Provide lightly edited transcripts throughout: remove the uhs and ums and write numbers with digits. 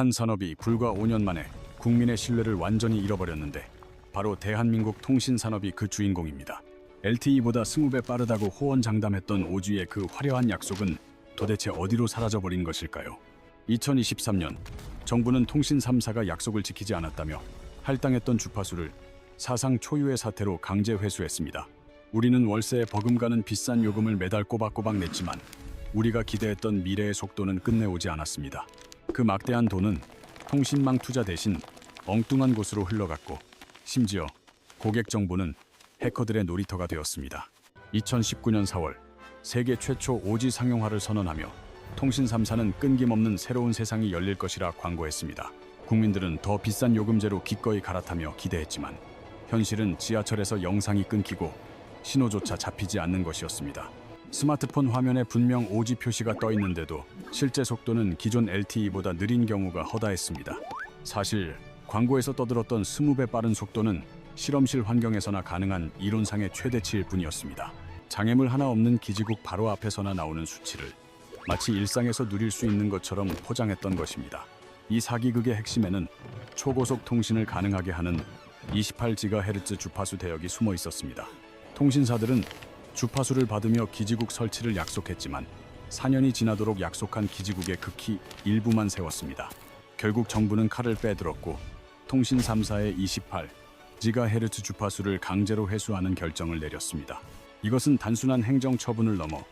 한 산업이 불과 5년 만에 국민의 신뢰를 완전히 잃어버렸는데 바로 대한민국 통신산업이 그 주인공입니다. LTE보다 20배 빠르다고 호언장담했던 오지의 그 화려한 약속은 도대체 어디로 사라져버린 것일까요? 2023년 정부는 통신 3사가 약속을 지키지 않았다며 할당했던 주파수를 사상 초유의 사태로 강제 회수했습니다. 우리는 월세에 버금가는 비싼 요금을 매달 꼬박꼬박 냈지만 우리가 기대했던 미래의 속도는 끝내 오지 않았습니다. 그 막대한 돈은 통신망 투자 대신 엉뚱한 곳으로 흘러갔고 심지어 고객 정보는 해커들의 놀이터가 되었습니다. 2019년 4월 세계 최초 5G 상용화를 선언하며 통신 3사는 끊김없는 새로운 세상이 열릴 것이라 광고했습니다. 국민들은 더 비싼 요금제로 기꺼이 갈아타며 기대했지만 현실은 지하철에서 영상이 끊기고 신호조차 잡히지 않는 것이었습니다. 스마트폰 화면에 분명 5G 표시가 떠 있는데도 실제 속도는 기존 LTE보다 느린 경우가 허다했습니다. 사실 광고에서 떠들었던 20배 빠른 속도는 실험실 환경에서나 가능한 이론상의 최대치일 뿐이었습니다. 장애물 하나 없는 기지국 바로 앞에서나 나오는 수치를 마치 일상에서 누릴 수 있는 것처럼 포장했던 것입니다. 이 사기극의 핵심에는 초고속 통신을 가능하게 하는 28GHz 주파수 대역이 숨어 있었습니다. 통신사들은 주파수를 받으며 기지국 설치를 약속했지만 4년이 지나도록 약속한 기지국의 극히 일부만 세웠습니다. 결국 정부는 칼을 빼들었고 통신 3사의 28GHz 주파수를 강제로 회수하는 결정을 내렸습니다. 이것은 단순한 행정 처분을 넘어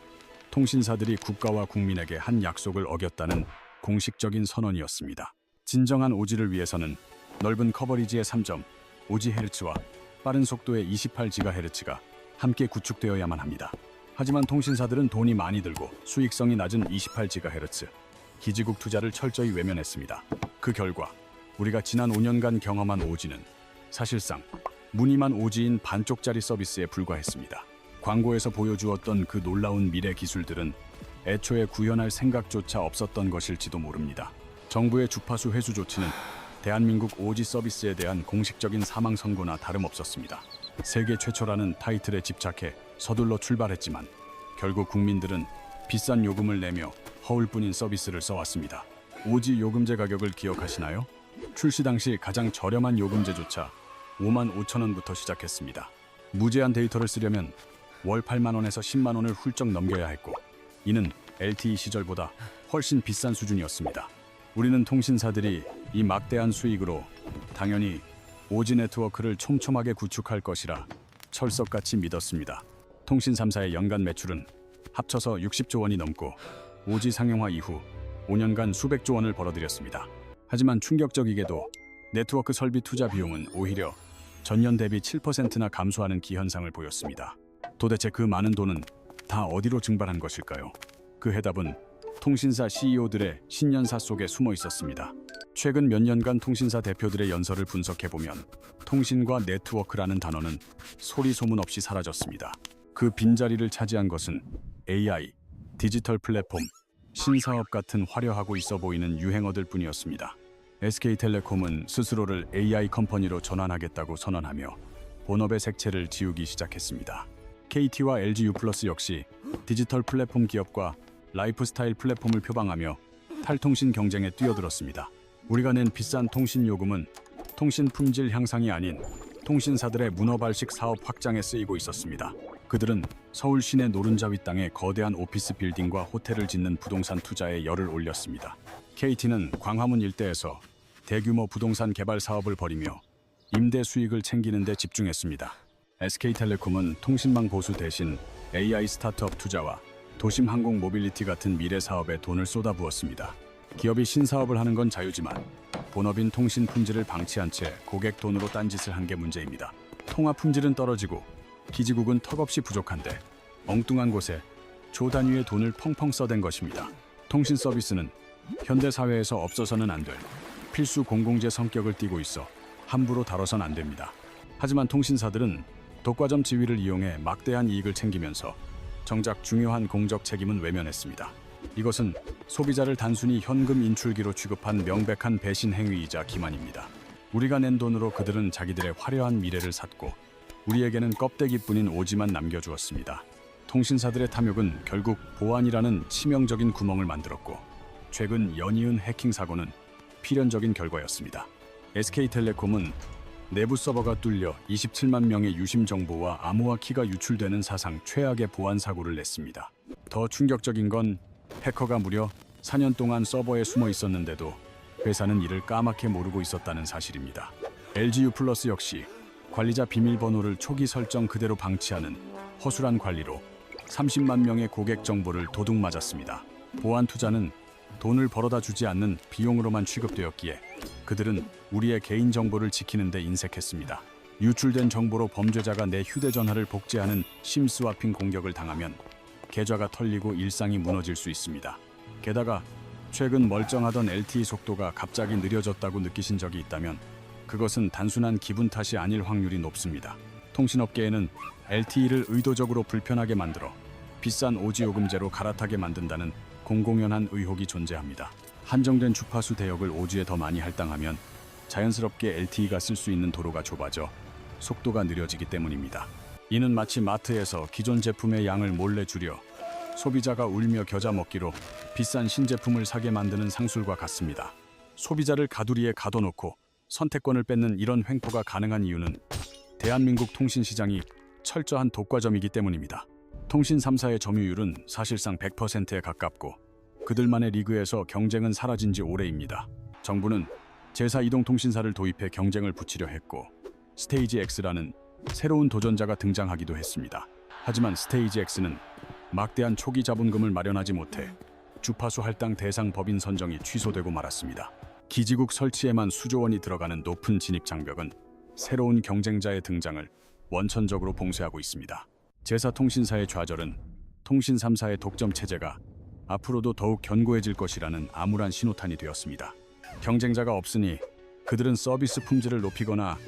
통신사들이 국가와 국민에게 한 약속을 어겼다는 공식적인 선언이었습니다. 진정한 5G를 위해서는 넓은 커버리지의 3.5GHz와 빠른 속도의 28GHz가 함께 구축되어야만 합니다. 하지만 통신사들은 돈이 많이 들고 수익성이 낮은 28GHz 기지국 투자를 철저히 외면했습니다. 그 결과 우리가 지난 5년간 경험한 5G는 사실상 무늬만 5G인 반쪽짜리 서비스에 불과했습니다. 광고에서 보여주었던 그 놀라운 미래 기술들은 애초에 구현할 생각조차 없었던 것일지도 모릅니다. 정부의 주파수 회수 조치는 대한민국 5G 서비스에 대한 공식적인 사망 선고나 다름없었습니다. 세계 최초라는 타이틀에 집착해 서둘러 출발했지만 결국 국민들은 비싼 요금을 내며 허울뿐인 서비스를 써왔습니다. 5G 요금제 가격을 기억하시나요? 출시 당시 가장 저렴한 요금제조차 55,000원부터 시작했습니다. 무제한 데이터를 쓰려면 월 8만원에서 10만원을 훌쩍 넘겨야 했고 이는 LTE 시절보다 훨씬 비싼 수준이었습니다. 우리는 통신사들이 이 막대한 수익으로 당연히 5G 네트워크를 촘촘하게 구축할 것이라 철석같이 믿었습니다. 통신 3사의 연간 매출은 합쳐서 60조 원이 넘고 5G 상용화 이후 5년간 수백조 원을 벌어들였습니다. 하지만 충격적이게도 네트워크 설비 투자 비용은 오히려 전년 대비 7%나 감소하는 기현상을 보였습니다. 도대체 그 많은 돈은 다 어디로 증발한 것일까요? 그 해답은 통신사 CEO들의 신년사 속에 숨어 있었습니다. 최근 몇 년간 통신사 대표들의 연설을 분석해보면 통신과 네트워크라는 단어는 소리 소문 없이 사라졌습니다. 그 빈자리를 차지한 것은 AI, 디지털 플랫폼, 신사업 같은 화려하고 있어 보이는 유행어들 뿐이었습니다. SK텔레콤은 스스로를 AI 컴퍼니로 전환하겠다고 선언하며 본업의 색채를 지우기 시작했습니다. KT와 LG U+ 역시 디지털 플랫폼 기업과 라이프스타일 플랫폼을 표방하며 탈통신 경쟁에 뛰어들었습니다. 우리가 낸 비싼 통신 요금은 통신 품질 향상이 아닌 통신사들의 문어발식 사업 확장에 쓰이고 있었습니다. 그들은 서울 시내 노른자 윗땅에 거대한 오피스 빌딩과 호텔을 짓는 부동산 투자에 열을 올렸습니다. KT는 광화문 일대에서 대규모 부동산 개발 사업을 벌이며 임대 수익을 챙기는 데 집중했습니다. SK텔레콤은 통신망 보수 대신 AI 스타트업 투자와 도심 항공 모빌리티 같은 미래 사업에 돈을 쏟아부었습니다. 기업이 신사업을 하는 건 자유지만 본업인 통신 품질을 방치한 채 고객 돈으로 딴짓을 한 게 문제입니다. 통화 품질은 떨어지고 기지국은 턱없이 부족한데 엉뚱한 곳에 조 단위의 돈을 펑펑 써댄 것입니다. 통신 서비스는 현대 사회에서 없어서는 안 될 필수 공공재 성격을 띠고 있어 함부로 다뤄선 안 됩니다. 하지만 통신사들은 독과점 지위를 이용해 막대한 이익을 챙기면서 정작 중요한 공적 책임은 외면했습니다. 이것은 소비자를 단순히 현금 인출기로 취급한 명백한 배신 행위이자 기만입니다. 우리가 낸 돈으로 그들은 자기들의 화려한 미래를 샀고 우리에게는 껍데기뿐인 오지만 남겨주었습니다. 통신사들의 탐욕은 결국 보안이라는 치명적인 구멍을 만들었고 최근 연이은 해킹 사고는 필연적인 결과였습니다. SK텔레콤은 내부 서버가 뚫려 27만 명의 유심 정보와 암호화 키가 유출되는 사상 최악의 보안 사고를 냈습니다. 더 충격적인 건 해커가 무려 4년 동안 서버에 숨어 있었는데도 회사는 이를 까맣게 모르고 있었다는 사실입니다. LGU 플러스 역시 관리자 비밀번호를 초기 설정 그대로 방치하는 허술한 관리로 30만 명의 고객 정보를 도둑맞았습니다. 보안 투자는 돈을 벌어다 주지 않는 비용으로만 취급되었기에 그들은 우리의 개인 정보를 지키는 데 인색했습니다. 유출된 정보로 범죄자가 내 휴대전화를 복제하는 심스와핑 공격을 당하면 계좌가 털리고 일상이 무너질 수 있습니다. 게다가 최근 멀쩡하던 LTE 속도가 갑자기 느려졌다고 느끼신 적이 있다면 그것은 단순한 기분 탓이 아닐 확률이 높습니다. 통신업계에는 LTE를 의도적으로 불편하게 만들어 비싼 오지 요금제로 갈아타게 만든다는 공공연한 의혹이 존재합니다. 한정된 주파수 대역을 오지에 더 많이 할당하면 자연스럽게 LTE가 쓸 수 있는 도로가 좁아져 속도가 느려지기 때문입니다. 이는 마치 마트에서 기존 제품의 양을 몰래 줄여 소비자가 울며 겨자 먹기로 비싼 신제품을 사게 만드는 상술과 같습니다. 소비자를 가두리에 가둬놓고 선택권을 뺏는 이런 횡포가 가능한 이유는 대한민국 통신시장이 철저한 독과점이기 때문입니다. 통신 3사의 점유율은 사실상 100%에 가깝고 그들만의 리그에서 경쟁은 사라진 지 오래입니다. 정부는 제4 이동통신사를 도입해 경쟁을 붙이려 했고 스테이지 X라는 새로운 도전자가 등장하기도 했습니다. 하지만 스테이지 X는 막대한 초기 자본금을 마련하지 못해 주파수 할당 대상 법인 선정이 취소되고 말았습니다. 기지국 설치에만 수조 원이 들어가는 높은 진입 장벽은 새로운 경쟁자의 등장을 원천적으로 봉쇄하고 있습니다. 제4 통신사의 좌절은 통신 3사의 독점 체제가 앞으로도 더욱 견고해질 것이라는 암울한 신호탄이 되었습니다. 경쟁자가 없으니 그들은 서비스 품질을 높이거나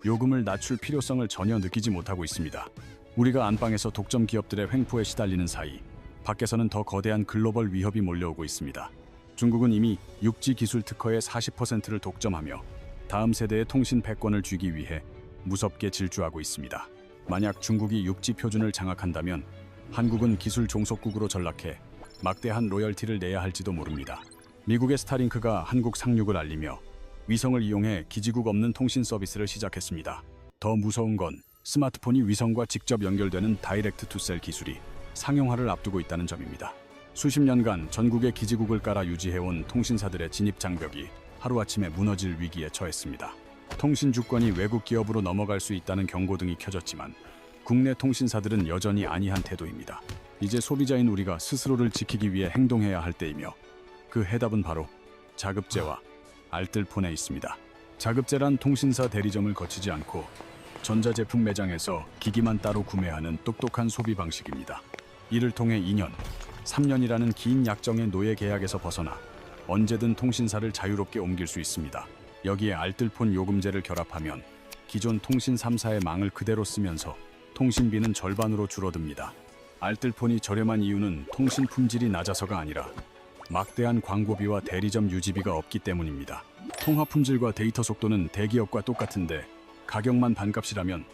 요금을 낮출 필요성을 전혀 느끼지 못하고 있습니다. 우리가 안방에서 독점 기업들의 횡포에 시달리는 사이 밖에서는 더 거대한 글로벌 위협이 몰려오고 있습니다. 중국은 이미 6G 기술 특허의 40%를 독점하며 다음 세대의 통신 패권을 쥐기 위해 무섭게 질주하고 있습니다. 만약 중국이 6G 표준을 장악한다면 한국은 기술 종속국으로 전락해 막대한 로열티를 내야 할지도 모릅니다. 미국의 스타링크가 한국 상륙을 알리며 위성을 이용해 기지국 없는 통신 서비스를 시작했습니다. 더 무서운 건 스마트폰이 위성과 직접 연결되는 다이렉트 투 셀 기술이 상용화를 앞두고 있다는 점입니다. 수십 년간 전국에 기지국을 깔아 유지해온 통신사들의 진입 장벽이 하루아침에 무너질 위기에 처했습니다. 통신 주권이 외국 기업으로 넘어갈 수 있다는 경고등이 켜졌지만 국내 통신사들은 여전히 안이한 태도입니다. 이제 소비자인 우리가 스스로를 지키기 위해 행동해야 할 때이며 그 해답은 바로 자급제와 알뜰폰에 있습니다. 자급제란 통신사 대리점을 거치지 않고 전자제품 매장에서 기기만 따로 구매하는 똑똑한 소비 방식입니다. 이를 통해 2년, 3년이라는 긴 약정의 노예 계약에서 벗어나 언제든 통신사를 자유롭게 옮길 수 있습니다. 여기에 알뜰폰 요금제를 결합하면 기존 통신 3사의 망을 그대로 쓰면서 통신비는 절반으로 줄어듭니다. 알뜰폰이 저렴한 이유는 통신 품질이 낮아서가 아니라 막대한 광고비와 대리점 유지비가 없기 때문입니다. 통화 품질과 데이터 속도는 대기업과 똑같은데 가격만 반값이라면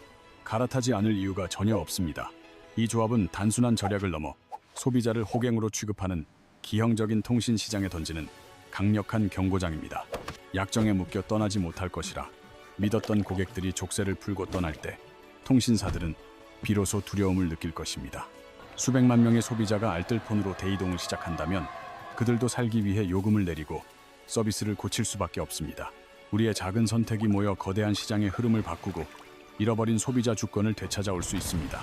갈아타지 않을 이유가 전혀 없습니다. 이 조합은 단순한 절약을 넘어 소비자를 호갱으로 취급하는 기형적인 통신 시장에 던지는 강력한 경고장입니다. 약정에 묶여 떠나지 못할 것이라 믿었던 고객들이 족쇄를 풀고 떠날 때 통신사들은 비로소 두려움을 느낄 것입니다. 수백만 명의 소비자가 알뜰폰으로 대이동을 시작한다면 그들도 살기 위해 요금을 내리고 서비스를 고칠 수밖에 없습니다. 우리의 작은 선택이 모여 거대한 시장의 흐름을 바꾸고 잃어버린 소비자 주권을 되찾아올 수 있습니다.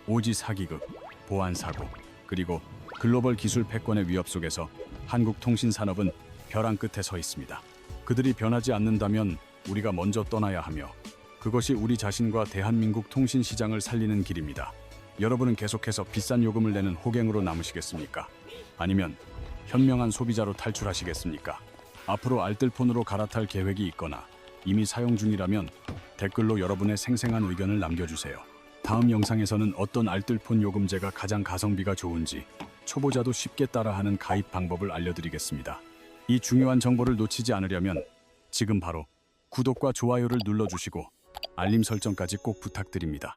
오지 사기극, 보안 사고, 그리고 글로벌 기술 패권의 위협 속에서 한국 통신 산업은 벼랑 끝에 서 있습니다. 그들이 변하지 않는다면 우리가 먼저 떠나야 하며 그것이 우리 자신과 대한민국 통신 시장을 살리는 길입니다. 여러분은 계속해서 비싼 요금을 내는 호갱으로 남으시겠습니까? 아니면 현명한 소비자로 탈출하시겠습니까? 앞으로 알뜰폰으로 갈아탈 계획이 있거나 이미 사용 중이라면 댓글로 여러분의 생생한 의견을 남겨주세요. 다음 영상에서는 어떤 알뜰폰 요금제가 가장 가성비가 좋은지 초보자도 쉽게 따라하는 가입 방법을 알려드리겠습니다. 이 중요한 정보를 놓치지 않으려면 지금 바로 구독과 좋아요를 눌러주시고 알림 설정까지 꼭 부탁드립니다.